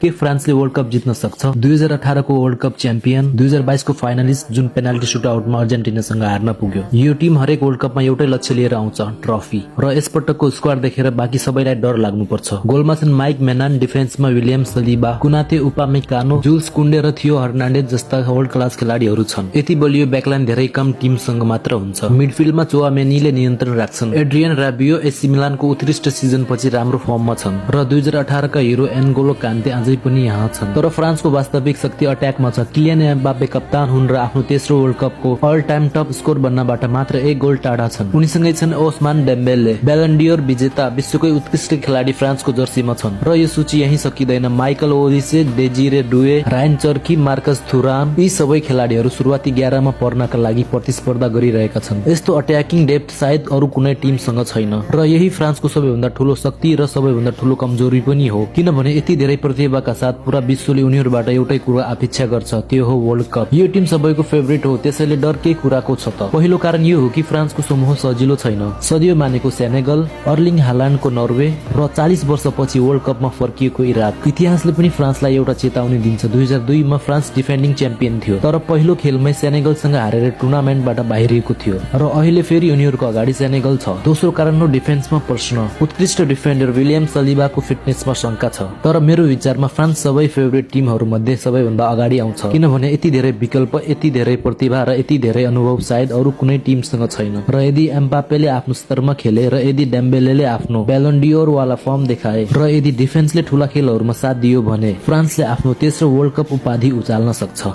के फ्रान्सले world cup जित्न सक्छ? 2018 को वर्ल्ड कप च्याम्पियन, 2022 को फाइनलिस्ट जुन पेनाल्टी सुटआउटमा अर्जेन्टिनासँग हार्न पुग्यो। यो टिम हरेक वर्ल्ड कपमा एउटै लक्ष्य लिएर आउँछ, ट्रफी। र यसपटकको स्क्वाड देखेर बाँकी सबैलाई डर लाग्नुपर्छ। गोलमा छन् माइक मेनान, डिफेन्समा विलियम सलिबा, कुनाते उपामेकानो, जुल्स कुन्डे र थियो हर्नान्डेज जस्ता वर्ल्ड क्लास खेलाडीहरू छन्। यति बलियो ब्याकलाइन धेरै कम टिमसँग मात्र हुन्छ। मिडफिल्डमा चोआमेनीले नियन्त्रण राख्छन्। एड्रियन राबियो एसी मिलानको उत्कृष्ट सिजनपछि राम्रो फर्ममा छन् र 2018 का हिरो एनगोलो कान्ते अझै पनि यहाँ छन्। तर फ्रान्सको वास्तविक शक्ति अट्याकमा छ। किलियन एम्बापे कप्तान हुन् र आफ्नो तेस्रो वर्ल्ड कपको अल टाइम टप स्कोर बन्नबाट मात्र 1 गोल टाढा छन्। उनीसँगै छन् ओस्मान डेम्बेले, ब्यालन डियोर विजेता, विश्वकै उत्कृष्ट खेलाडी फ्रान्सको जर्सीमा छन्। र यो सूची यही सकिँदैन। माइकल ओलिसे, डेजिरे डुए, रायन चर्की, मार्कस थुराम, यी सबै खेलाडीहरू सुरुवाती 11 मा पर्नका लागि प्रतिस्पर्धा गरिरहेका छन्। यस्तो अट्याकिङ डेप्थ सायद अरू कुनै टिमसँग छैन र यही फ्रान्सको सबैभन्दा ठूलो शक्ति र सबैभन्दा ठूलो कमजोरी पनि हो। किनभने यति धेरै प्रतिभाका साथ पूरा विश्वले उनीहरूबाट एउटै कुरा अपेक्षा गर्छ, त्यो हो वर्ल्ड कप। यो टिम सबैको फेभरेट हो, त्यसैले डर के कुराको छ त? पहिलो कारण यो हो कि फ्रान्सको समूह सजिलो छैन। सदियो मानेको सेनेगल, अर्लिङ हालान्डको नर्वे र 40 वर्षपछि वर्ल्ड कपमा फर्किएको इराक। इतिहासले पनि फ्रान्सलाई एउटा चेतावनी दिन्छ। 2002 मा फ्रान्स डिफेन्डिङ च्याम्पियन थियो, तर पहिलो खेलमै सेनेगलसँग हारेर टुर्नामेन्टबाट बाहिरिएको थियो र अहिले फेरि उनीहरूको अगाडि सेनेगल छ। दोस्रो कारण हो डिफेन्समा प्रश्न। उत्कृष्ट डिफेन्डर विलियम सलिबाको फिटनेसमा शंका छ, तर मेरो विचारमा फ्रान्स सबै फेभरेट टिमहरू मध्ये सबैभन्दा अगाडि आउँछ। किनभने यति धेरै विकल्प, यति धेरै प्रतिभा र यति धेरै अनुभव सायद अरू कुनै टिमसँग छैन। र यदि एम्बापेले आफ्नो स्तरमा खेले र यदि डेम्बेलेले आफ्नो ब्यालन डियोर वाला फर्म देखाए र यदि डिफेन्सले ठूला खेलहरूमा साथ दियो भने फ्रान्सले आफ्नो तेस्रो वर्ल्ड कप उपाधि उचाल्न सक्छ।